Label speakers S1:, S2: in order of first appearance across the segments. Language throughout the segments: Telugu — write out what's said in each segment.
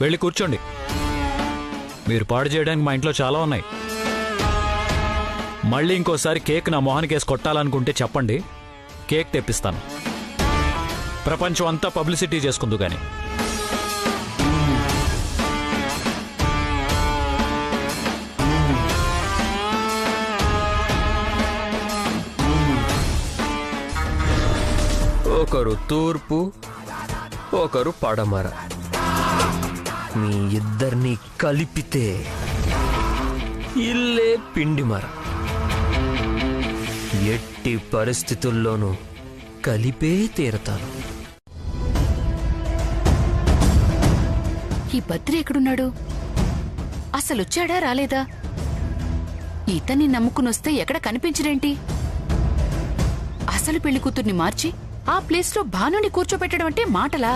S1: వెళ్ళి కూర్చోండి. మీరు పాడు చేయడానికి మా ఇంట్లో చాలా ఉన్నాయి. మళ్ళీ ఇంకోసారి కేక్ నా మొహానికి వేసి కొట్టాలనుకుంటే చెప్పండి, కేక్ తెప్పిస్తాను. ప్రపంచం అంతా పబ్లిసిటీ చేసుకుందు గాని.
S2: ఒకరు తూర్పు, ఒకరు పడమర. మీ ఇద్దరిని కలిపితే ఇల్లే పిండిమర. ఎట్టి పరిస్థితుల్లోనూ కలిపే తీరతాను.
S3: ఈ బద్రి ఎక్కడున్నాడు? అసలొచ్చాడా రాలేదా? ఇతన్ని నమ్ముకునొస్తే ఎక్కడ కనిపించడేంటి? అసలు పెళ్లి కూతుర్ని మార్చి ఆ ప్లేస్లో భానుని కూర్చోపెట్టడం అంటే మాటలా?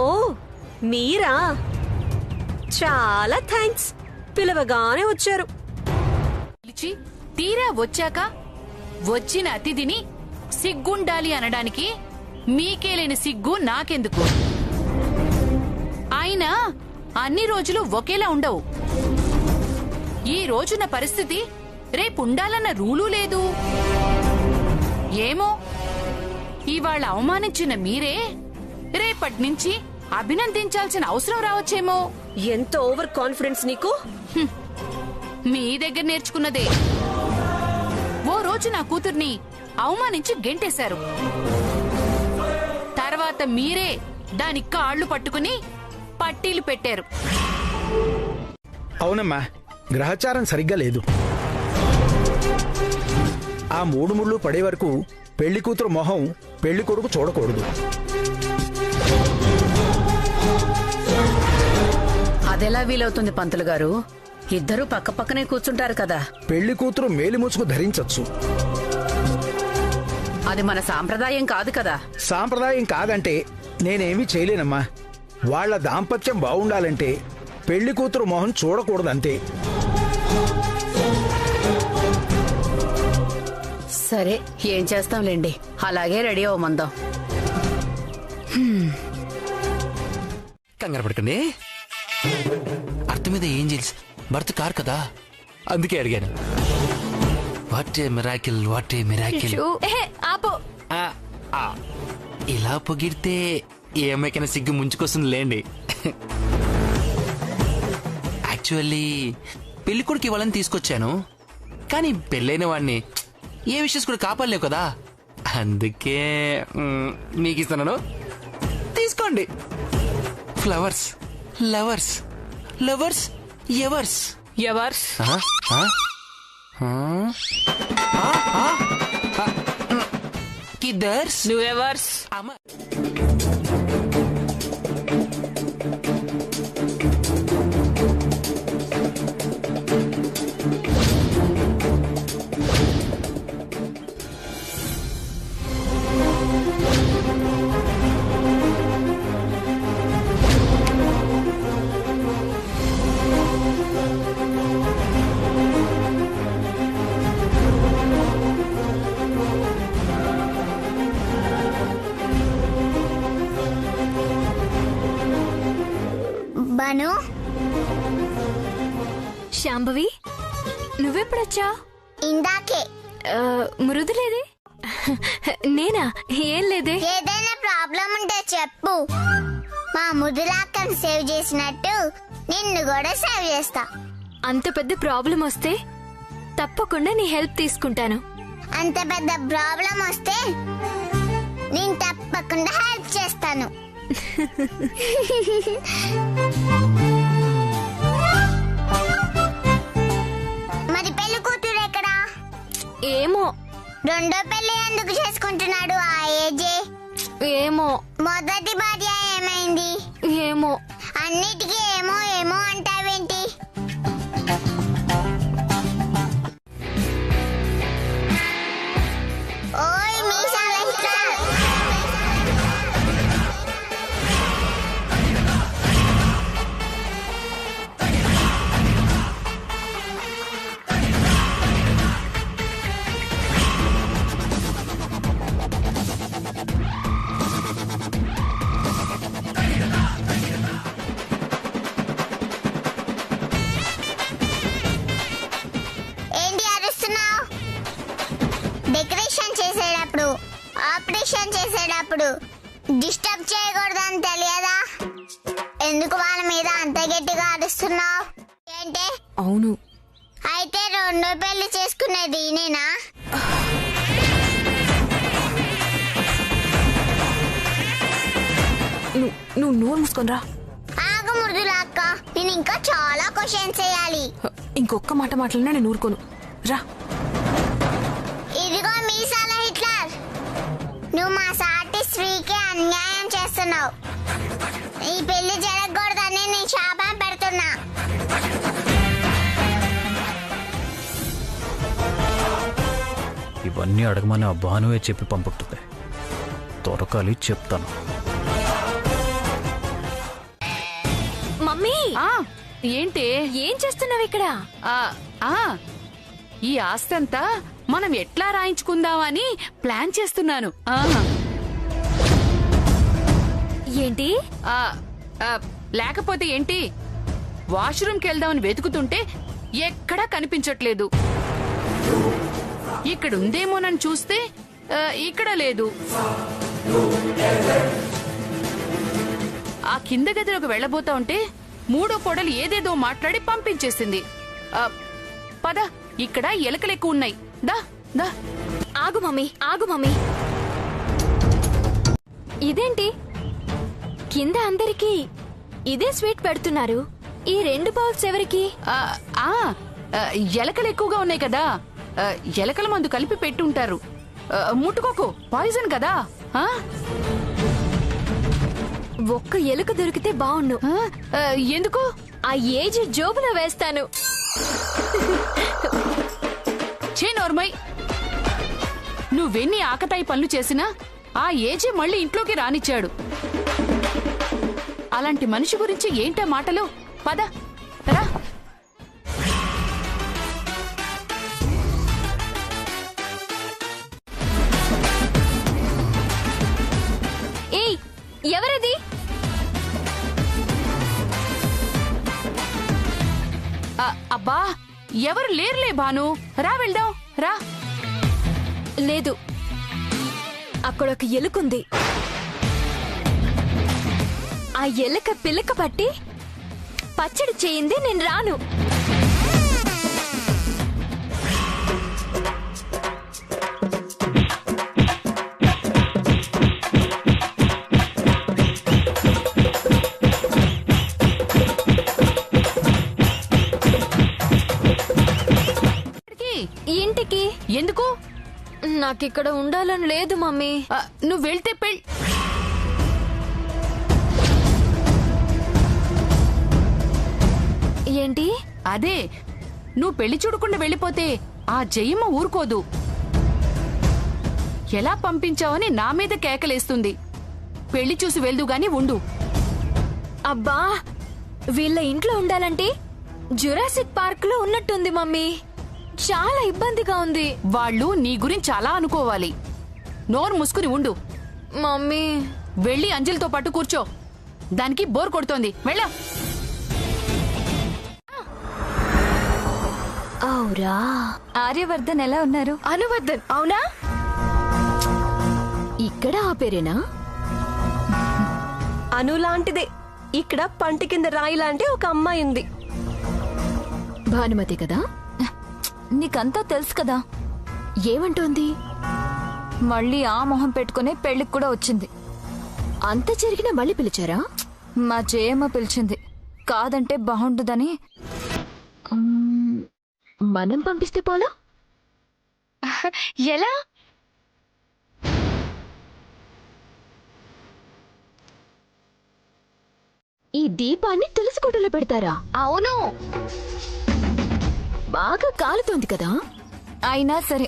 S4: ఓ మీరా? చాలా థ్యాంక్స్, పిలవగానే వచ్చారు.
S3: పిలిచి తీరా వచ్చాక వచ్చిన అతిథిని సిగ్గుండాలి అనడానికి మీకే లేని సిగ్గు నాకెందుకు? అయినా అన్ని రోజులు ఒకేలా ఉండవు. ఈ రోజున పరిస్థితి రేపుండాలన్న రూలు లేదు. ఏమో, ఇవాళ అవమానించిన మీరే రేపట్నుంచి అభినందించాల్సిన అవసరం రావచ్చేమో.
S4: ఎంత ఓవర్ కాన్ఫిడెన్స్ నీకు!
S3: మీ దగ్గర నేర్చుకున్నదే. ఓ రోజు నా కూతుర్ని అవమానించి గెంటేశారు. తర్వాత మీరే దాని కాళ్ళు పట్టుకుని పట్టీలు పెట్టారు.
S5: అవునమ్మా, గ్రహచారం సరిగ్గా లేదు. ఆ 3 ముళ్ళు పడే వరకు పెళ్లి కూతురు మొహం పెళ్లి కొడుకు చూడకూడదు.
S6: అదెలా వీలవుతుంది పంతులు గారు? ఇద్దరూ పక్క పక్కనే కూర్చుంటారు కదా.
S5: పెళ్లి కూతురు మేలి ముసుగు ధరించచ్చు.
S6: అది మన సాంప్రదాయం కాదు కదా.
S5: సాంప్రదాయం కాదంటే నేనేమీ చేయలేనమ్మా. వాళ్ల దాంపత్యం బాగుండాలంటే పెళ్లి కూతురు మొహం చూడకూడదంతే.
S6: సరే, ఏం చేస్తాంలేండి, అలాగే రెడీ అవ్వమందాం.
S7: కంగారు పడకండి. అర్థం మీద ఏంజల్స్ భర్త కారు కదా, అందుకే అడిగాను. What a miracle, what a miracle. ఇలా పొగిడితే ఏ అమ్మాయికైనా సిగ్గు ముంచుకొస్తుంది లేండి. యాక్చువల్లీ పెళ్లి కొడుకు ఇవ్వాలని తీసుకొచ్చాను, కానీ పెళ్ళైన వాడిని ఏ విషయస్ కూడా కాపాడలేవు కదా, అందుకే మీకు ఇస్తున్నాను, తీసుకోండి. ఫ్లవర్స్, లవర్స్, లవర్స్, ఎవర్స్.
S3: ఎవర్స్?
S7: కిద్దర్స్,
S3: నువ్వెవర్స్?
S7: అమ్మ.
S8: బాను,
S9: శాంభవి, నువ్వెప్పుడొచ్చా?
S8: ఇందాకే.
S9: మృదులేదే? నేనా? ఏం లేదే.
S8: ఏదైనా ప్రాబ్లం ఉంటే చెప్పు. మా ముదులాక్కను సేవ్ చేసినట్టు నిన్ను కూడా సేవ్ చేస్తా.
S9: అంత పెద్ద ప్రాబ్లం వస్తే తప్పకుండా నీ హెల్ప్ తీసుకుంటాను.
S8: అంత పెద్ద ప్రాబ్లం వస్తే నేను తప్పకుండా హెల్ప్ చేస్తాను. మరి పెళ్లి కూతురు ఎక్కడా?
S9: ఏమో.
S8: రెండో పెళ్లి ఎందుకు చేసుకుంటున్నాడు ఆ ఏజే?
S9: ఏమో.
S8: మొదటి భార్య ఏమైంది?
S9: ఏమో.
S8: అన్నిటికీ ఏమో ఏమో అంటావేంటి? ఓయ్ మీసాల డెకరేషన్ చేసేటప్పుడు ఆపరేషన్ చేసేటప్పుడు డిస్టర్బ్ చేయకూడదని తెలియదా? ఎందుకు వాళ్ళ మీద అంత గట్టిగా అరుస్తున్నావు? ఏంటే?
S9: అవును.
S8: అయితే రెండో పెళ్లి చేసుకునేది నేనా?
S9: నువ్వు నోరు మూసుకొనిరా.
S8: ఆగు మృదుల అక్క, నేను ఇంకా చాలా క్వశ్చన్స్ వేయాలి.
S9: ఇంకొక్క మాట మాట్లాడినా నేను ఊరుకోను. రా.
S8: ఇదిగో మీసాల హిట్లర్, నువ్వు మా సాటి స్త్రీకి అన్యాయం చేస్తున్నావు. ఈ పెళ్లి జరగకూడదని నేను శాపం పెడుతున్నా.
S1: ఇవన్నీ అడగమని ఆ భానువే చెప్పి పంపుతుంది. దొరకాలి, చెప్తాను.
S9: మమ్మీ,
S3: ఏంటి?
S9: ఏం చేస్తున్నావు ఇక్కడ?
S3: ఈ ఆస్తంతా మనం ఎట్లా రాయించుకుందామని ప్లాన్ చేస్తున్నాను.
S9: ఏంటి?
S3: లేకపోతే ఏంటి, వాష్రూమ్కి వెళ్దామని వెతుకుతుంటే ఎక్కడా కనిపించట్లేదు. ఇక్కడుందేమోనని చూస్తే ఇక్కడ లేదు. ఆ కింద గదిలోకి వెళ్లబోతా ఉంటే మూడో కోడలు ఏదేదో మాట్లాడి పంపించేసింది. పద, ఇక్కడ ఎలకలు ఎక్కువ ఉన్నాయి. దా దా.
S9: ఆగు మమ్మీ, ఆగు మమ్మీ. ఇదేంటి కింద అందరికి ఇదే స్వీట్ పెడుతున్నారు? ఈ 2 బౌల్స్ ఎవరికి?
S3: ఎలకలు ఎక్కువగా ఉన్నాయి కదా, ఎలకల మందు కలిపి పెట్టుంటారు. ముట్టుకోకు, పాయిజన్ కదా.
S9: ఒక్క ఎలుక దొరికితే బావుండు.
S3: ఎందుకు?
S9: ఆ ఏజ్ జోబులో వేస్తాను.
S3: నోర్మై, నువ్వెన్ని ఆకతాయి పనులు చేసినా ఆ ఏజే మళ్ళీ ఇంట్లోకి రానిచ్చాడు. అలాంటి మనిషి గురించి ఏంటా మాటలు? పద రా.
S9: ఏయ్, ఎవరది?
S3: అబ్బా, ఎవరు లేరులే భాను, రా వెళ్దాం, రా.
S9: లేదు, అక్కడొక ఎలుకుంది. ఆ ఎలుక పిల్లక పట్టి పచ్చడి చేయింది. నేను రాను. ఇంటికి.
S3: ఎందుకు?
S9: నాకిక్కడ ఉండాలని లేదు మమ్మీ.
S3: నువ్వు వెళ్తే
S9: ఏంటి?
S3: అదే, నువ్వు పెళ్లి చూడకుండా వెళ్ళిపోతే ఆ జయమ్మ ఊరుకోదు. ఎలా పంపించావని నా మీద కేకలేస్తుంది. పెళ్లి చూసి వెళ్దు గాని ఉండు.
S9: అబ్బా, వీళ్ళ ఇంట్లో ఉండాలంటే జురాసిక్ పార్క్ లో ఉన్నట్టుంది మమ్మీ. చాలా ఇబ్బందిగా ఉంది.
S3: వాళ్ళు నీ గురించి చాలా అనుకోవాలి. నోరు మూసుకుని ఉండు.
S9: మమ్మీ,
S3: వెళ్ళి అంజలితో పాటు కూర్చో. దానికి బోర్ కొడుతోంది. వెళ్ళ.
S9: అవురా, ఆర్యవర్ధన్ ఎలా ఉన్నారు? అనువర్ధన్, అవునా? ఇక్కడ ఆ పేరేనా?
S4: అనులాంటిదే. ఇక్కడ పంట కింద రాయి లాంటి ఒక అమ్మాయి ఉంది.
S9: భానుమతి కదా? నీకంతా తెలుసు కదా. ఏమంటోంది? మళ్ళీ ఆ మొహం పెట్టుకునే పెళ్లికి కూడా వచ్చింది. అంత జరిగినా మళ్ళీ పిలిచారా? మా జయమ్మ పిలిచింది. కాదంటే బాగుండదని. మనం పంపిస్తే పోలా? ఎలా? ఈ దీపాన్ని తులసి కోటలో పెడతారా? అవును. బాగా కాలుతోంది కదా. అయినా సరే,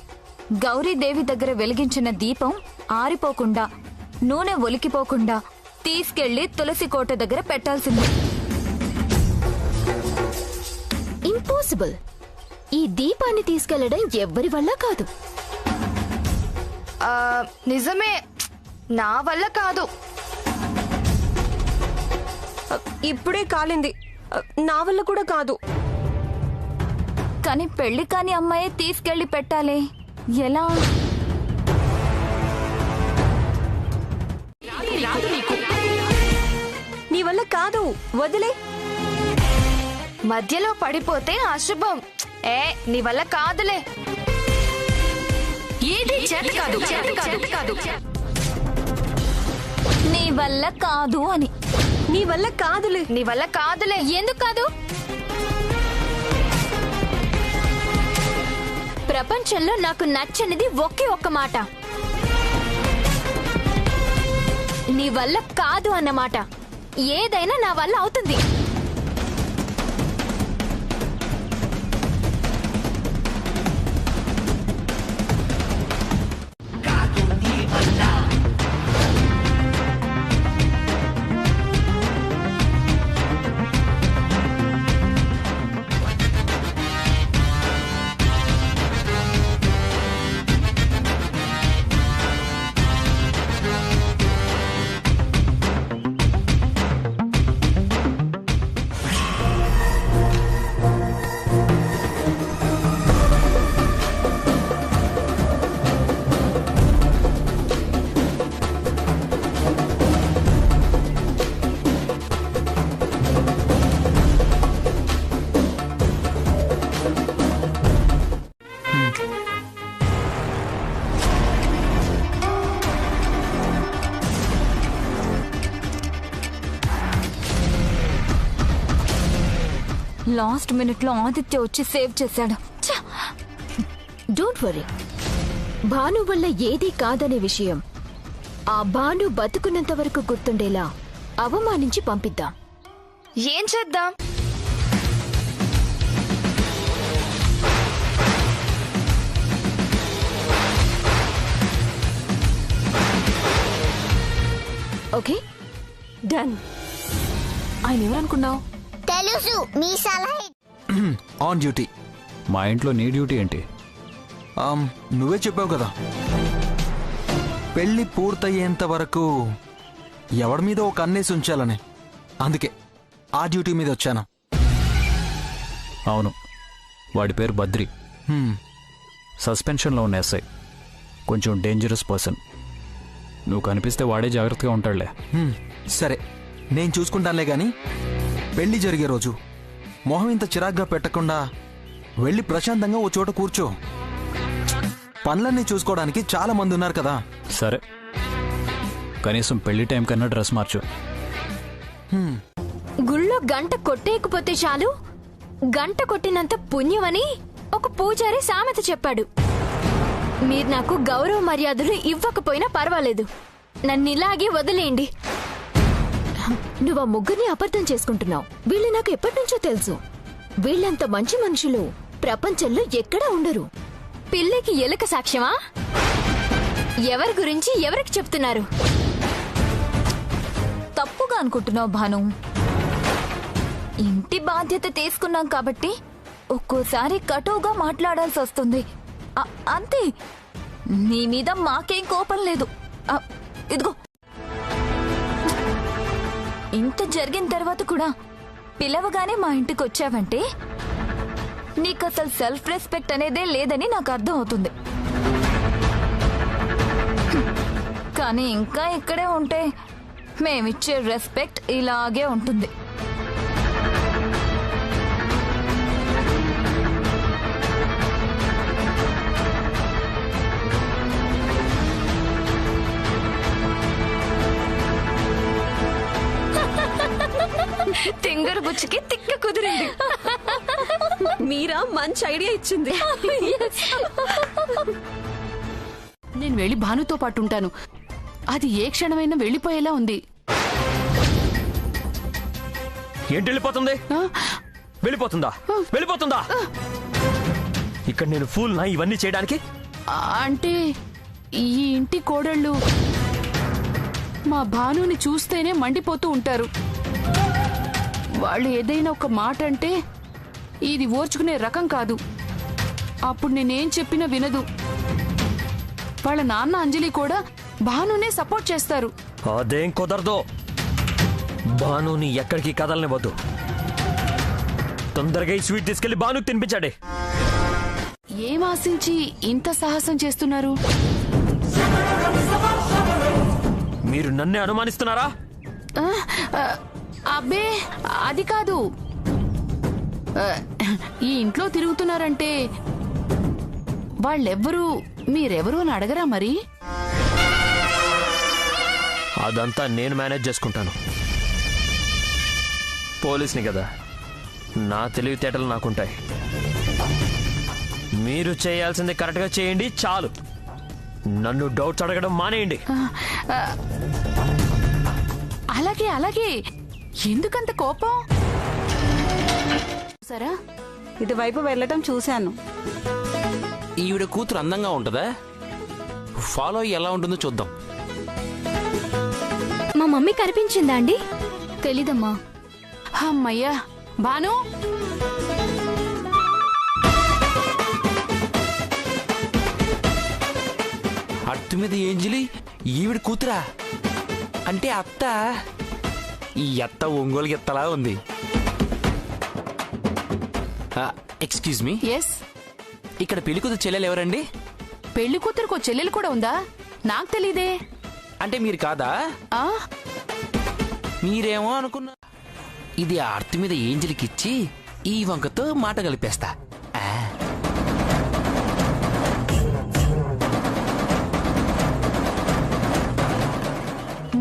S9: గౌరీదేవి దగ్గర వెలిగించిన దీపం ఆరిపోకుండా, నూనె ఒలికిపోకుండా తీసుకెళ్లి తులసి కోట దగ్గర పెట్టాల్సింది. ఇంపాసిబుల్. ఈ దీపాన్ని తీసుకెళ్లడం ఎవ్వరి వల్ల కాదు. నిజమే, నా వల్ల కాదు.
S4: ఇప్పుడే కాలింది, నా వల్ల కూడా కాదు.
S9: కానీ పెళ్లి కాని అమ్మాయే తీసుకెళ్లి పెట్టాలి. ఎలా?
S4: నీ వల్ల కాదు, వదిలే.
S9: మధ్యలో పడిపోతే అశుభం. నీ వల్ల కాదులే.
S3: ఏది చేత కాదు.
S9: నీ వల్ల కాదు అని.
S4: నీ వల్ల కాదులే.
S9: నీ వల్ల కాదులే. ఎందుకు కాదు? ప్రపంచంలో నాకు నచ్చనిది ఒకే ఒక్క మాట. నీ వల్ల కాదు అన్నమాట. ఏదైనా నా వల్ల అవుతుంది. లాస్ట్ మినిట్ లో ఆదిత్య వచ్చి సేవ్ చేశాడు. Don't worry. భాను వల్ల ఏదీ కాదనే విషయం ఆ భాను బతుకున్నంత వరకు గుర్తుండేలా అవమానించి పంపిద్దాం. ఏం చేద్దాం? Okay,
S4: done.
S3: ఆయన ఎవరనుకున్నావు?
S8: తెలుసు, మీ సలహా.
S7: On duty.
S1: మా ఇంట్లో నీ డ్యూటీ ఏంటి?
S7: నువ్వే చెప్పావు కదా, పెళ్లి పూర్తయ్యేంత వరకు ఎవడి మీద ఒక కన్నేసి ఉంచాలని. అందుకే ఆ డ్యూటీ మీద వచ్చాను.
S1: అవును, వాడి పేరు బద్రి. సస్పెన్షన్లో ఉన్న ఎస్ఐ. కొంచెం డేంజరస్ పర్సన్. నువ్వు కనిపిస్తే వాడే జాగ్రత్తగా ఉంటాడులే.
S7: సరే, నేను చూసుకుంటానులే గాని పెళ్లి జరిగే రోజు మొహం ఇంత చిరాగ్గా పెట్టకుండా వెళ్ళి ప్రశాంతంగా ఓ చోట కూర్చో. పనులన్నీ చూసుకోవడానికి చాలా మంది ఉన్నారు కదా.
S1: సరే, కనీసం పెళ్లి టైం కన్నా డ్రెస్ మార్చు.
S9: గుళ్ళో గంట కొట్టేయకపోతే చాలు, గంట కొట్టినంత పుణ్యమని ఒక పూజారి సామెత చెప్పాడు. మీరు నాకు గౌరవ మర్యాదలు ఇవ్వకపోయినా పర్వాలేదు, నన్ను ఇలాగే వదిలేయండి. నువ్వు ఆ ముగ్గురిని అబద్ధం చేసుకుంటున్నావు. వీళ్ళు నాకు ఎప్పటి నుంచో తెలుసు. వీళ్ళంత మంచి మనుషులు ప్రపంచంలో ఎక్కడా ఉండరు. పిల్లికి ఎలుక సాక్ష్యమా? ఎవరి గురించి ఎవరికి చెప్తున్నారు? తప్పుగా అనుకుంటున్నావు భాను. ఇంటి బాధ్యత తీసుకున్నాం కాబట్టి ఒక్కోసారి కటువుగా మాట్లాడాల్సి వస్తుంది. అంతే. నీ మీద మాకేం కోపం లేదు. ఇదిగో, ఇంత జరిగిన తర్వాత కూడా పిలవగానే మా ఇంటికి వచ్చావంటే నీకు అసలు సెల్ఫ్ రెస్పెక్ట్ అనేదే లేదని నాకు అర్థం అవుతుంది. కానీ ఇంకా ఇక్కడే ఉంటే మేమిచ్చే రెస్పెక్ట్ ఇలాగే ఉంటుంది. తింగరు బుచ్చికి తిక్క కుదిరింది.
S4: మీరా మంచి ఐడియా ఇచ్చింది.
S3: నేను వెళ్ళి భానుతో పాటు ఉంటాను. అది ఏ క్షణమైనా వెళ్ళిపోయేలా ఉంది.
S2: ఏంటి వెళ్ళిపోతుంది? వెళ్ళిపోతుందా? వెళ్ళిపోతుందా? ఇక్కడ నేను ఫూల్ నా ఇవన్నీ చేయడానికి?
S3: అంటే ఈ ఇంటి కోడళ్ళు మా భానుని చూస్తేనే మండిపోతూ ఉంటారు. వాళ్ళు ఏదైనా ఒక మాట అంటే ఇది ఓర్చుకునే రకం కాదు. అప్పుడు నేనేం చెప్పినా వినదు. వాళ్ళ నాన్న అంజలి కూడా భానునే సపోర్ట్ చేస్తారు.
S2: అదేం కుదరదు. భానుని ఎక్కడికి కదలనివ్వద్దు. తొందరగా ఈ స్వీట్ తీసుకెళ్లి భానుకి తినిపించండి.
S3: ఏం ఆశించి ఇంత సాహసం చేస్తున్నారు?
S2: మీరు నన్నే అనుమానిస్తున్నారా?
S3: ఆ, ఆ, అబ్బే అది కాదు. ఆ, ఈ ఇంట్లో తిరుగుతున్నారంటే వాళ్ళెవ్వరూ మీరెవరూ అని అడగరా మరి?
S2: అదంతా నేను మేనేజ్ చేసుకుంటాను. పోలీస్ని కదా, నా తెలివితేటలు నాకుంటాయి. మీరు చేయాల్సింది కరెక్ట్గా చేయండి చాలు. నన్ను డౌట్స్ అడగడం మానేయండి.
S3: అలాగే అలాగే. ఎందుకంత కోపం? సరా
S10: ఇటువైపు వెళ్ళటం చూశాను.
S11: ఈవిడ కూతురు అందంగా ఉంటుందా? ఫాలో ఎలా ఉంటుందో చూద్దాం.
S9: మా మమ్మీ కనిపించిందా అండి? తెలీదమ్మా.
S3: అమ్మయ్యా. భాను,
S11: అట్టు మీద ఏంజిలి ఈవిడ కూతురా? అంటే అత్త. ఈ అత్త ఒంగోలు ఎత్తలా ఉంది. Excuse me,
S3: yes.
S11: ఇక్కడ పెళ్లి కూతురు చెల్లెలు ఎవరండి?
S3: పెళ్లి కూతురుకో చెల్లెలు కూడా ఉందా? నాకు తెలీదే.
S11: అంటే మీరు కాదా?
S3: ఆ
S11: మీరేమో అనుకున్నా. ఇది ఆ అర్త్ మీద ఏంజిలికిచ్చి ఈ వంకతో మాట కలిపేస్తా.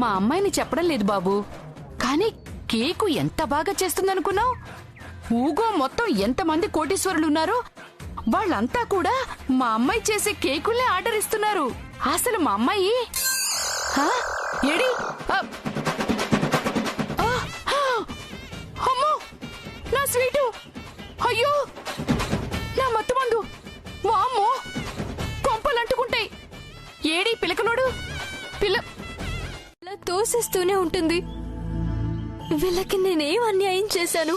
S3: మా అమ్మాయిని చెప్పడం లేదు బాబు, కానీ కేకు ఎంత బాగా చేస్తుందనుకున్నావు? ఊగో మొత్తం ఎంతమంది కోటీశ్వరులున్నారో వాళ్ళంతా కూడా మా అమ్మాయి చేసే కేకుల్నే ఆర్డర్ ఇస్తున్నారు. అసలు మా అమ్మాయి ఏడి? అమ్మో, నా స్వీటు! అయ్యో, నా మత్తు మందు! వామ్మో, కొంపలు అంటుకుంటాయి. ఏడి పిలకలోడు?
S9: ఇలా తోసిస్తూనే ఉంటుంది. వీళ్ళకి నేనేం అన్యాయం చేశాను?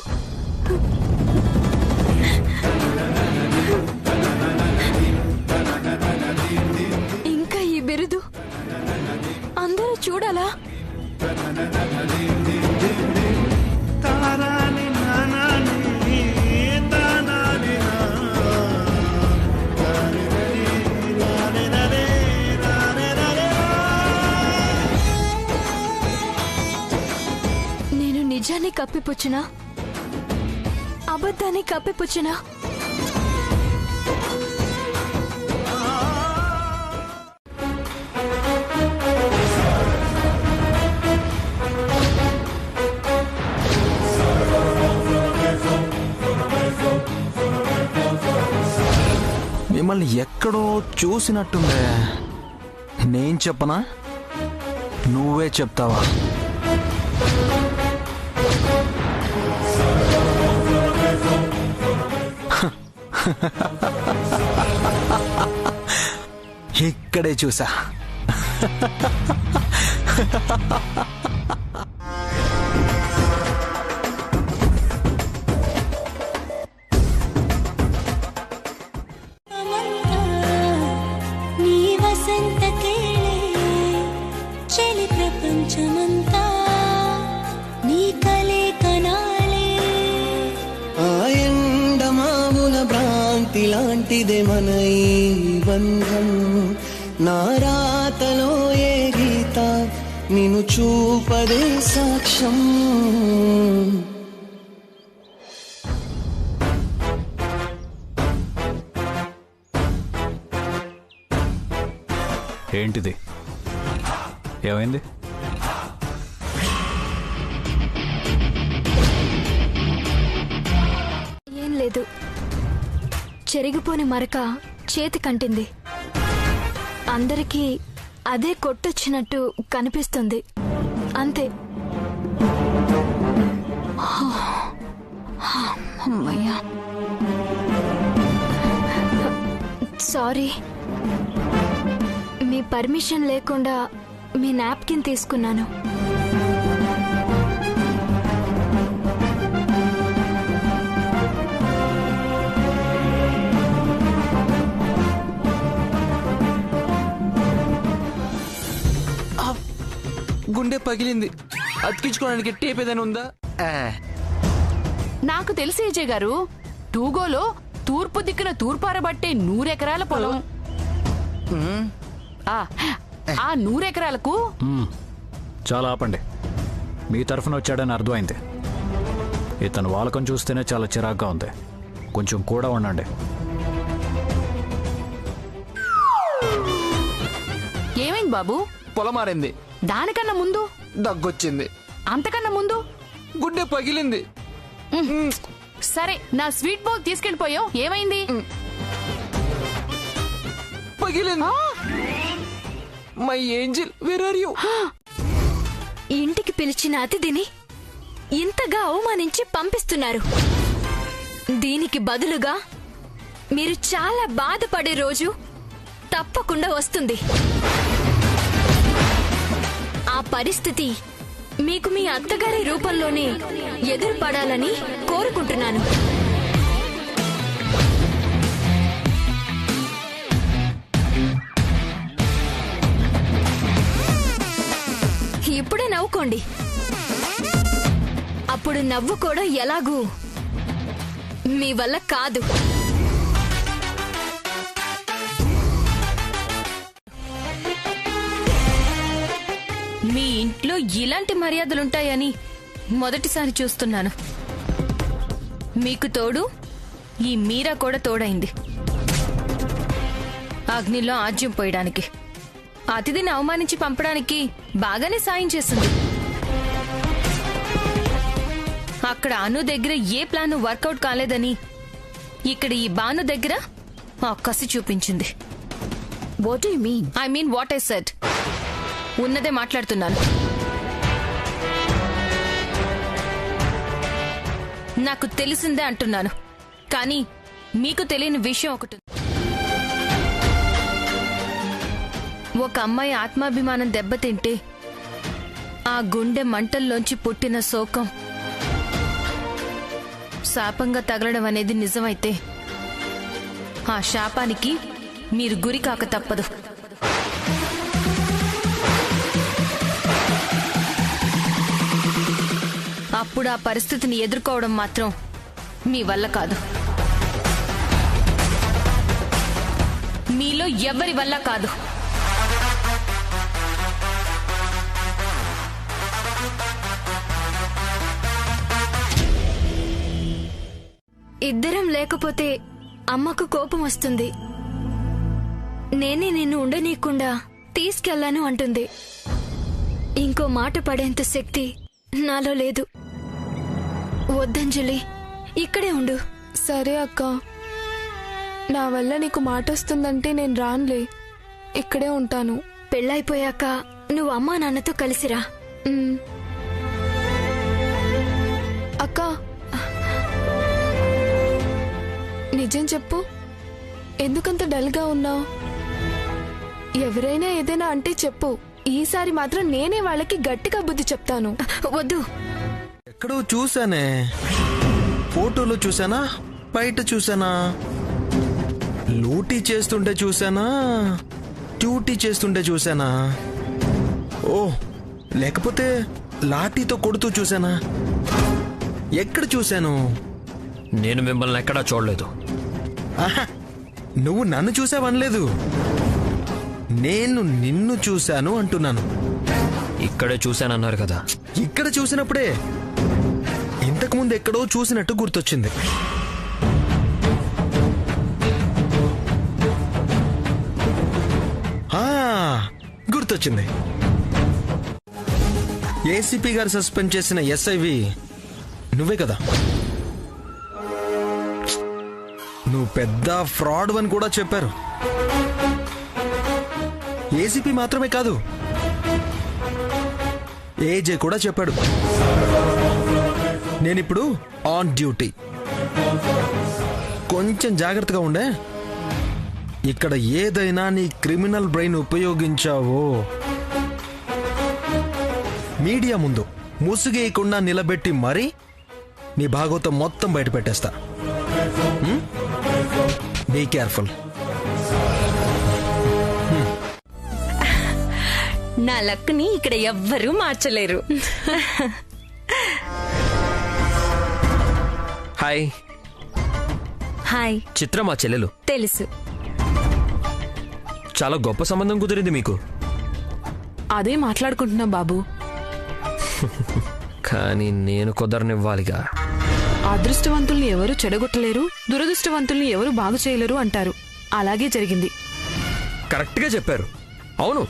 S9: ఇంకా ఈ బిరుదు అందరూ చూడాలా? నేను నిజాన్ని కప్పిపుచ్చినా, అబద్ధాన్ని కప్పిపుచ్చినా
S7: మిమ్మల్ని ఎక్కడో చూసినట్టుందే. నేను చెప్పనా? నువ్వే చెప్తావా? ఇక్కడే చూసా.
S12: నీ వసంత చెలి ప్రపంచమంతా నీ కలే కనాలే.
S13: ఆ ఎండమావుల భ్రాంతి లాంటిదే మన ఈ బంధం. నా రాతలో ఏ గీత నిన్ను చూపదే సాక్ష్యం.
S1: ఏంటిది? ఏమైంది?
S9: ఏం లేదు. చెరిగిపోని మరక చేతి కంటింది. అందరికీ అదే కొట్టొచ్చినట్టు కనిపిస్తుంది, అంతే. అమ్మయ్యా, సారీ. మీ పర్మిషన్ లేకుండా మీ నాప్కిన్ తీసుకున్నాను.
S11: గుండె పగిలింది. అతికించుకోవడానికి టేప్ ఏదైనా ఉందా?
S3: నాకు తెలిసి విజయ్ గారు, టూగోలో తూర్పు దిక్కున తూర్పారబట్టే 100 ఎకరాల పొలం. ఆ 100 ఎకరాలకు
S1: చాలా ఆపండి. మీ తరఫున వచ్చాడని అర్థమైంది. ఇతను వాలకం చూస్తేనే చాలా చిరాగ్గా ఉంది. కొంచెం కూడా ఉండండి.
S3: ఏమైంది బాబు?
S11: పొలమారింది.
S3: దానికన్నా ముందు
S11: దగ్గొచ్చింది.
S3: అంతకన్నా ముందు
S11: గుండె పగిలింది.
S3: సరే, నా స్వీట్ బౌల్ తీసుకెళ్ళిపోయావు, ఏమైంది?
S11: పగిలింది. My angel, where are you?
S9: ఇంటికి పిలిచిన అతిథిని ఇంతగా అవమానించి పంపిస్తున్నారు. దీనికి బదులుగా మీరు చాలా బాధపడే రోజు తప్పకుండా వస్తుంది. ఆ పరిస్థితి మీకు మీ అత్తగారి రూపంలోనే ఎదురుపడాలని కోరుకుంటున్నాను. ఇప్పుడే నవ్వుకోండి. అప్పుడు నవ్వు కూడా ఎలాగూ మీ వల్ల కాదు. మీ ఇంట్లో ఇలాంటి మర్యాదలుంటాయని మొదటిసారి చూస్తున్నాను. మీకు తోడు ఈ మీరా కూడా తోడైంది అగ్నిలో ఆజ్యం పోయడానికి. అతిథిని అవమానించి పంపడానికి బాగానే సాయం చేసింది. అక్కడ అను దగ్గర ఏ ప్లాన్ వర్కౌట్ కాలేదని ఇక్కడ ఈ బాను దగ్గర ఆ కసి చూపించింది. What you mean? I mean what I said. ఉన్నదే మాట్లాడుతున్నాను. నాకు తెలిసిందే అంటున్నాను. కానీ మీకు తెలియని విషయం ఒకటి. ఒక అమ్మాయి ఆత్మాభిమానం దెబ్బతింటే ఆ గుండె మంటల్లోంచి పుట్టిన శోకం శాపంగా తగలడం అనేది నిజమైతే ఆ శాపానికి మీరు గురి కాక తప్పదు. అప్పుడు ఆ పరిస్థితిని ఎదుర్కోవడం మాత్రం మీ వల్ల కాదు. మీలో ఎవరి వల్ల కాదు. ఇద్దరం లేకపోతే అమ్మకు కోపం వస్తుంది. నేనే నిన్ను ఉండనీయకుండా తీసుకెళ్లాను అంటుంది. ఇంకో మాట పడేంత శక్తి నాలో లేదు. వద్దంజలి, ఇక్కడే ఉండు.
S14: సరే అక్క, నా వల్ల నీకు మాట వస్తుందంటే నేను రానులే, ఇక్కడే ఉంటాను.
S9: పెళ్ళైపోయాక నువ్వు అమ్మా నాన్నతో కలిసిరా.
S14: అక్క, నిజం చెప్పు, ఎందుకంత డల్గా ఉన్నావు? ఎవరైనా ఏదైనా అంటే చెప్పు. ఈసారి మాత్రం నేనే వాళ్ళకి గట్టిగా బుద్ధి చెప్తాను.
S9: వద్దు.
S7: ఎక్కడో చూసానే, ఫోటోలో చూసానా, బయట చూసానా, లూటీ చేస్తుంటే చూసానా, డ్యూటీ చేస్తుంటే చూసానా, ఓ లేకపోతే లాఠీతో కొడుతూ చూసానా? ఎక్కడ చూశాను?
S2: నేను మిమ్మల్ని ఎక్కడా చూడలేదు.
S7: నువ్వు నన్ను చూసావనలేదు, నేను నిన్ను చూశాను అంటున్నాను.
S2: ఇక్కడే చూశానన్నారు కదా.
S7: ఇక్కడ చూసినప్పుడే ఇంతకుముందు ఎక్కడో చూసినట్టు గుర్తొచ్చింది. గుర్తొచ్చింది. ఏసీపీ గారు సస్పెండ్ చేసిన ఎస్ఐవి నువ్వే కదా? నువ్వు పెద్ద ఫ్రాడ్ అని కూడా చెప్పారు. ఏసీపీ మాత్రమే కాదు, ఏజే కూడా చెప్పాడు. నేనిప్పుడు ఆన్ డ్యూటీ. కొంచెం జాగ్రత్తగా ఉండే. ఇక్కడ ఏదైనా నీ క్రిమినల్ బ్రెయిన్ ఉపయోగించావో మీడియా ముందు ముసుగేయకుండా నిలబెట్టి మరీ నీ భాగవతం మొత్తం బయట పెట్టేస్తా. Be careful.
S9: నా లక్ని ఇక్కడ ఎవ్వరూ మార్చలేరు.
S2: హాయ్.
S9: హాయ్.
S2: చిత్ర మా చెల్లెలు.
S9: తెలుసు.
S2: చాలా గొప్ప సంబంధం కుదిరింది మీకు.
S14: అదే మాట్లాడుకుంటున్నా బాబు.
S2: కానీ నేను కుదరనివ్వాలిగా.
S15: అదృష్టవంతుల్ని ఎవరు చెడగొట్టలేరు, దురదృష్టవంతుల్ని ఎవరు బాగు చేయలేరు అంటారు. అలాగే జరిగింది.
S2: కరెక్ట్గా చెప్పారు. అవును,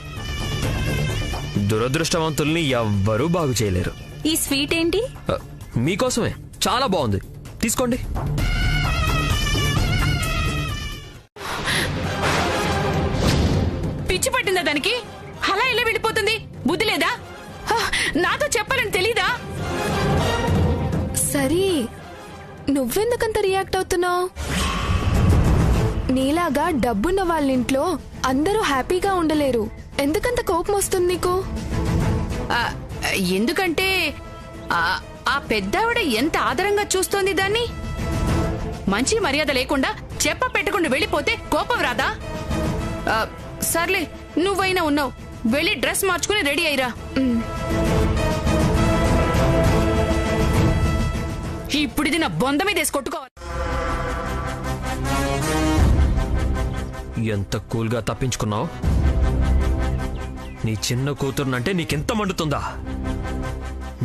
S2: దురదృష్టవంతుల్ని ఎవ్వరూ బాగు చేయలేరు.
S9: ఈ స్వీట్ ఏంటి?
S2: మీకోసమే, చాలా బాగుంది, తీసుకోండి.
S3: పిచ్చి పట్టిందా దానికి? అలా ఇలా వెళ్ళిపోతుంది. బుద్ధి లేదా? నాతో చెప్పాలని తెలీదా?
S14: సరే, నువ్వెందుకంత రియాక్ట్ అవుతున్నావు? నీలాగా డబ్బున్న వాళ్ళ ఇంట్లో అందరూ హ్యాపీగా ఉండలేరు. ఎందుకంత కోపం వస్తుంది నీకు?
S3: ఎందుకంటే ఆ పెద్దావిడ ఎంత ఆదరంగా చూస్తోంది దాన్ని. మంచి మర్యాద లేకుండా చెప్ప పెట్టకుండా వెళ్ళిపోతే కోపం రాదా? సర్లే, నువ్వైనా ఉన్నావు, వెళ్ళి డ్రెస్ మార్చుకుని రెడీ అయ్యిరా. ఇప్పుడు ఇది నా బొంద మీద వేసి కొట్టుకోవాలి.
S2: ఎంత కూల్గా తప్పించుకున్నావు. నీ చిన్న కూతురునంటే నీకెంత మండుతుందా?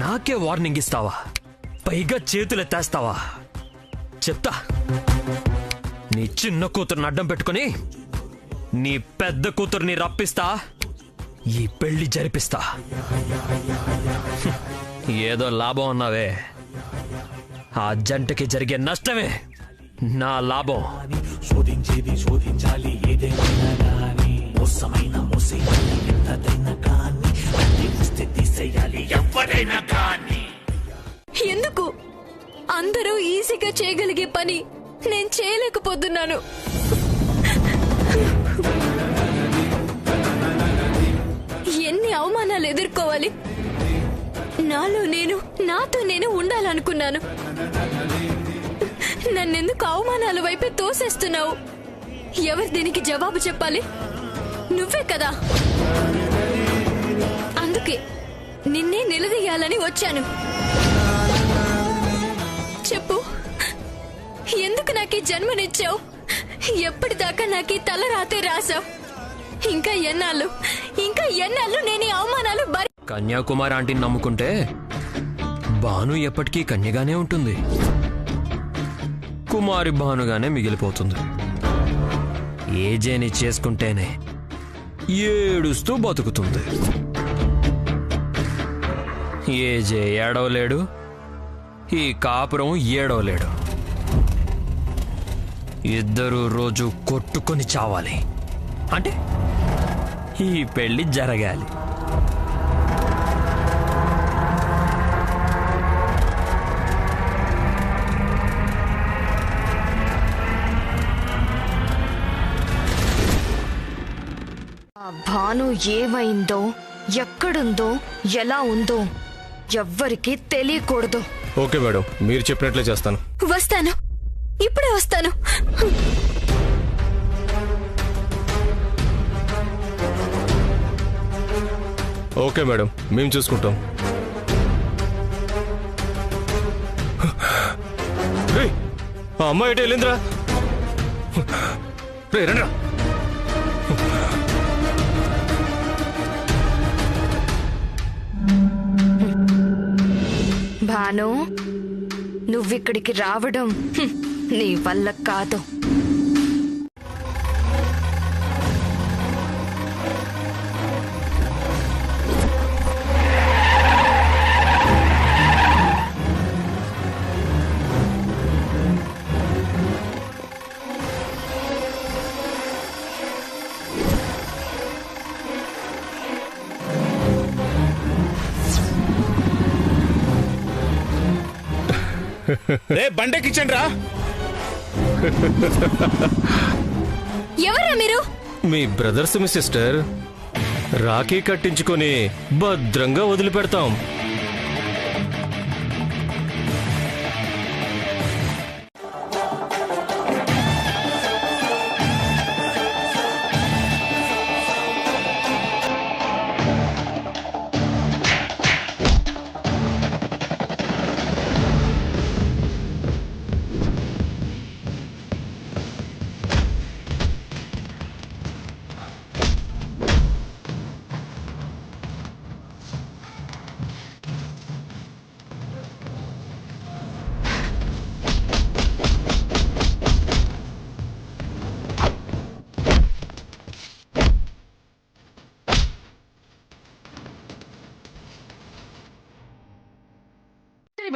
S2: నాకే వార్నింగ్ ఇస్తావా? పైగా చేతులెత్తేస్తావా? చెప్తా. నీ చిన్న కూతురుని అడ్డం పెట్టుకుని నీ పెద్ద కూతుర్ని రప్పిస్తా, ఈ పెళ్లి జరిపిస్తా. ఏదో లాభం అన్నావే, ఆ జంటకి జరిగే నష్టమే నా లాభం.
S16: శోధించేది శోధించాలి, ఏదైనా కానీ మోసమైన మోసేయాలి, ఎంతదైనా కానీ తీసేయాలి, ఎవరైనా కానీ.
S9: ఎందుకు అందరూ ఈజీగా చేయగలిగే పని నేను చేయలేకపోతున్నాను? ఎన్ని అవమానాలు ఎదుర్కోవాలి? నాతో నేను ఉండాలనుకున్నాను. నన్నెందుకు అవమానాల వైపే తోసేస్తున్నావు? ఎవరు దీనికి జవాబు చెప్పాలి? నువ్వే కదా. అందుకే నిన్నే నిలదీయాలని వచ్చాను. చెప్పు, ఎందుకు నాకు ఈ జన్మనిచ్చావు? ఎప్పటిదాకా నాకు ఈ తల రాతే రాసావు? ఇంకా ఎన్నాళ్ళు నేను ఈ అవమానాలు
S2: కన్యాకుమారి ఆంటీని నమ్ముకుంటే భాను ఎప్పటికీ కన్యగానే ఉంటుంది, కుమారి భానుగానే మిగిలిపోతుంది. ఏజేని చేసుకుంటేనే ఏడుస్తూ బతుకుతుంది. ఏజే ఏడవలేడు, ఈ కాపురం ఏడవలేడు. ఇద్దరు రోజు కొట్టుకొని చావాలి. అంటే ఈ పెళ్లి జరగాలి.
S9: భాను ఏమైందో, ఎక్కడుందో, ఎలా ఉందో ఎవ్వరికీ తెలియకూడదు.
S17: ఓకే మేడం, మీరు చెప్పినట్లే చేస్తాను.
S9: వస్తాను, ఇప్పుడే వస్తాను.
S17: ఓకే మేడం, మేము చూసుకుంటాం. ఆ అమ్మాయి ఎటు వెళ్ళిందిరా? రే రండిరా.
S9: భాను, నువ్విక్కడికి రావడం నీ వల్ల కాదు.
S17: రే బండెక్కించండి రా.
S9: ఎవరా మీరు?
S17: మీ బ్రదర్స్ మీ సిస్టర్. రాఖీ కట్టించుకొని భద్రంగా వదిలిపెడతాం.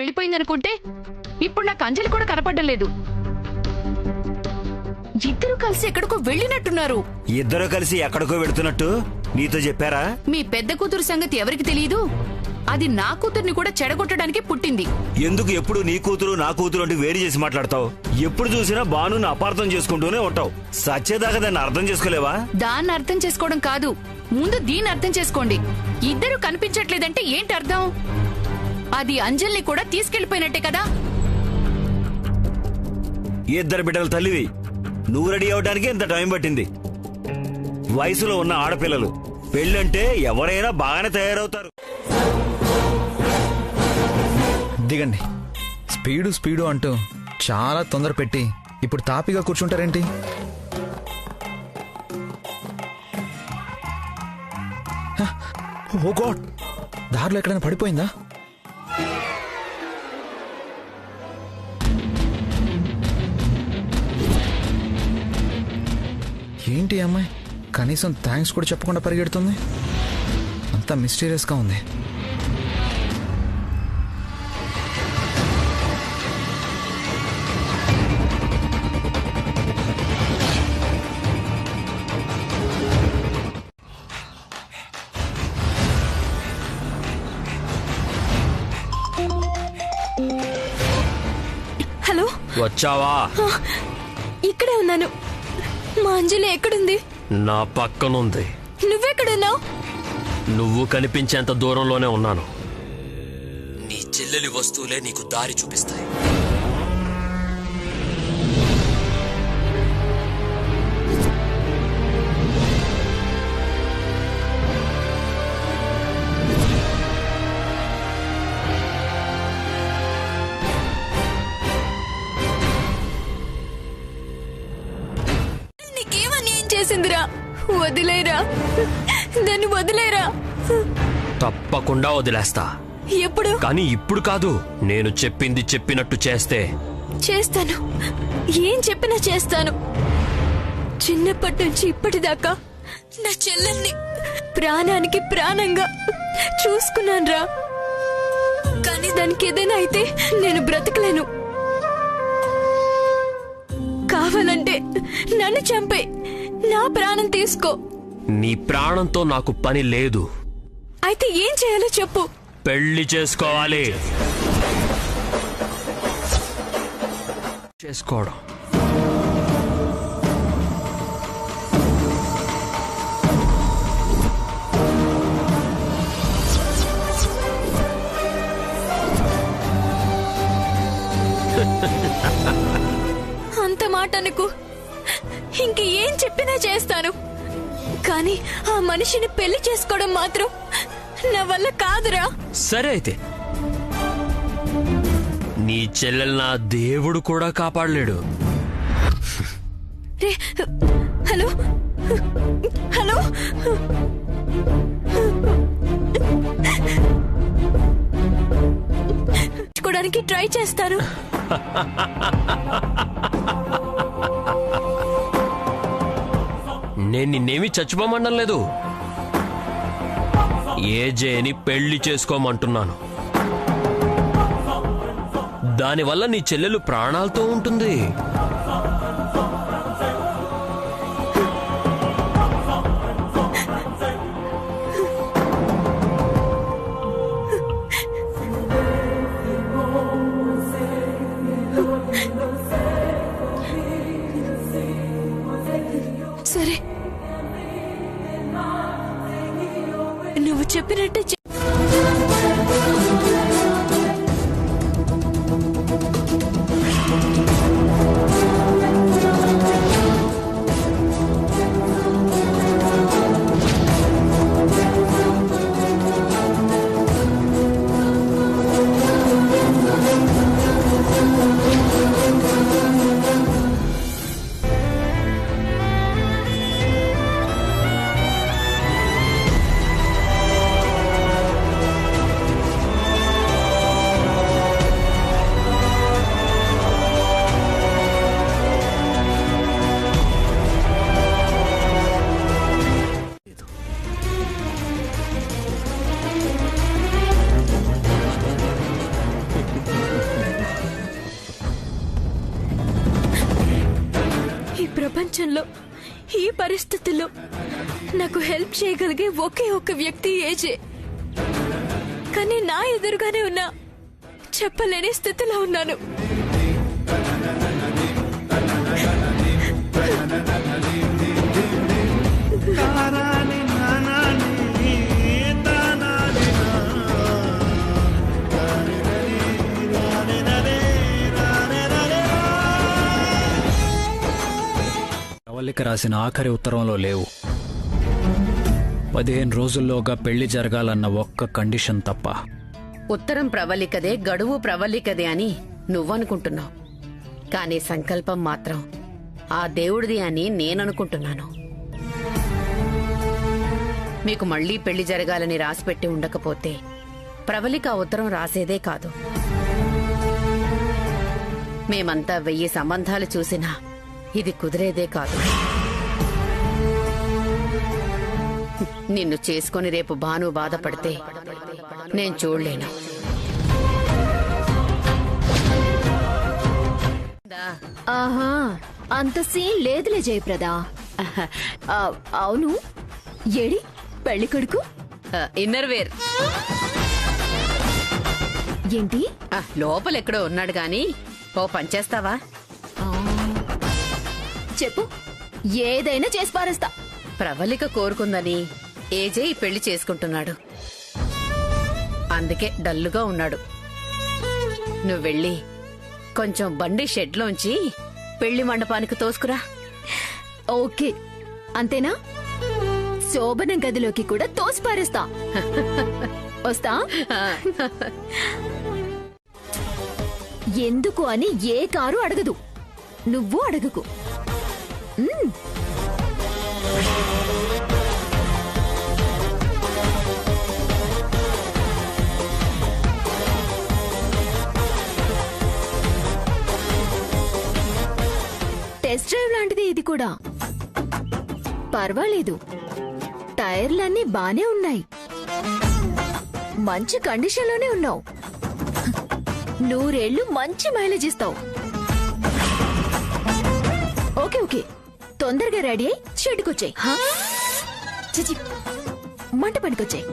S3: వెళ్ళిపోయిందనుకుంటే ఇప్పుడు నాకు అంజలి కూడా కనపడడం లేదు. ఇద్దరు కలిసి ఎక్కడికో వెళ్ళినట్టున్నారు.
S18: ఇద్దరు కలిసి ఎక్కడికో వెళుతున్నట్టు నీతో చెప్పారా?
S3: మీ పెద్ద కూతురు సంగతి ఎవరికి తెలియదు. అది నా కూతుర్ని కూడా చెడగొట్టడానికి పుట్టింది.
S18: ఎందుకు ఎప్పుడు నీ కూతురు నా కూతురు అంటే వేరు చేసి మాట్లాడతావు? ఎప్పుడు చూసినా బానుని అపార్థం చేసుకుంటూనే ఉంటావు. సచ్చేదాకా దాన్ని అర్థం చేసుకోలేవా?
S3: దాన్ని అర్థం చేసుకోవడం కాదు, ముందు దీన్ని అర్థం చేసుకోండి. ఇద్దరు కనిపించట్లేదంటే ఏంటి అర్థం? అది అంజలిని కూడా తీసుకెళ్లిపోయినట్టే కదా.
S18: ఇద్దరు బిడ్డల తల్లివి, నువ్వు రెడీ అవడానికి ఇంత టైం పట్టింది. వయసులో ఉన్న ఆడపిల్లలు పెళ్ళంటే ఎవరైనా బాగానే తయారవుతారు.
S5: దిగండి. స్పీడు అంటూ చాలా తొందర పెట్టి ఇప్పుడు తాపిగా కూర్చుంటారేంటి? ఓ గాడ్, దారిలో ఎక్కడైనా పడిపోయిందా? ఏంటి అమ్మాయి కనీసం థ్యాంక్స్ కూడా చెప్పకుండా పరిగెడుతుంది? అంతా మిస్టీరియస్గా ఉంది.
S14: హలో,
S2: వచ్చావా?
S14: ఇక్కడే ఉన్నాను. మా అంజలి ఎక్కడుంది?
S2: నా పక్కనుంది.
S14: నువ్వెక్కడున్నావు?
S2: నువ్వు కనిపించేంత దూరంలోనే ఉన్నాను.
S11: నీ చెల్లెలి వస్తువులే నీకు దారి చూపిస్తాయి.
S14: చేసిందిరా, వదిలేరా, దాన్ని వదిలేరా.
S2: తప్పకుండా వదిలేస్తా.
S14: ఎప్పుడు?
S2: కానీ ఇప్పుడు కాదు. నేను చెప్పింది చెప్పినట్టు చేస్తే
S14: చేస్తాను. ఏం చెప్పినా చేస్తాను. చిన్నప్పటి నుంచి ఇప్పటిదాకా నా చెల్లెల్ని ప్రాణానికి ప్రాణంగా చూసుకున్నానురా. కానీ దానికి ఏదైనా అయితే నేను బ్రతకలేను. కావాలంటే నన్ను చంపే, నా ప్రాణం తీసుకో.
S2: నీ ప్రాణంతో నాకు పని లేదు.
S14: అయితే ఏం చేయాలో చెప్పు.
S2: పెళ్లి చేసుకోవాలి. చేసుకోవడం
S14: అంత మాట అనుకు. ఇంక ఏం చెప్పినా చేస్తాను. కానీ ఆ మనిషిని పెళ్లి చేసుకోవడం మాత్రం నా వల్ల కాదురా.
S2: సరే అయితే నీ చెల్లెలు నా దేవుడు కూడా కాపాడలేడు.
S14: హలో హలో, చూడడానికి ట్రై చేస్తారు.
S2: నేను నిన్నేమీ చచ్చిపోమనడం లేదు. ఏజేని పెళ్లి చేసుకోమంటున్నాను. దానివల్ల నీ చెల్లెలు ప్రాణాలతో ఉంటుంది.
S14: సరే, నువ్వు చెప్పినట్టే
S9: పరిస్థితుల్లో నాకు హెల్ప్ చేయగలిగే ఒకే ఒక వ్యక్తి ఏజే. కానీ నా ఎదురుగానే ఉన్నా చెప్పలేని స్థితిలో ఉన్నాను.
S1: ప్రవళిక రాసిన ఆఖరి ఉత్తరంలో లేవు. 15 రోజుల్లోగా పెళ్లి జరగాలన్న ఒక్క కండిషన్ తప్ప.
S6: ఉత్తరం ప్రవళికదే, గడువు ప్రవళికదే అని నువ్వనుకుంటున్నావు. కానీ సంకల్పం మాత్రం ఆ దేవుడిది అని నేననుకుంటున్నాను. మీకు మళ్లీ పెళ్లి జరగాలని రాసిపెట్టి ఉండకపోతే ప్రవళిక ఆ ఉత్తరం రాసేదే కాదు. మేమంతా 1000 సంబంధాలు చూసినా ఇది కుదిరేదే కాదు. నిన్ను చేసుకొని రేపు భాను బాధపడితే నేను చూడలేను.
S9: ఆహా, అంత సీన్ లేదులే జయప్రద. అవును, ఏడి పెళ్లి కొడుకు?
S6: ఇన్నర్ వేర్
S9: ఏంటి?
S6: లోపలెక్కడో ఉన్నాడు గాని ఓ పనిచేస్తావా?
S9: చెప్పు, ఏదైనా చేసి పారేస్తా.
S6: ప్రవళిక కోరుకుందని ఏజే ఈ పెళ్లి చేసుకుంటున్నాడు. అందుకే డల్లుగా ఉన్నాడు. నువ్వెళ్ళి కొంచెం బండి షెడ్లోంచి పెళ్లి మండపానికి తోసుకురా.
S9: ఓకే, అంతేనా? శోభన గదిలోకి కూడా తోసి పారేస్తా. వస్తా. ఎందుకు అని ఏ కారు అడగదు, నువ్వు అడగకు. టెస్ట్ డ్రైవ్ లాంటిది ఇది కూడా. పర్వాలేదు, టైర్లన్నీ బానే ఉన్నాయి, మంచి కండిషన్లోనే ఉన్నావు. 100 ఏళ్లు మంచి మైలేజ్ ఇస్తావు. ఓకే ఓకే, తొందరగా రెడీ అయి షెడ్కొచ్చాయి. చిచి, మంట పనికొచ్చాయి.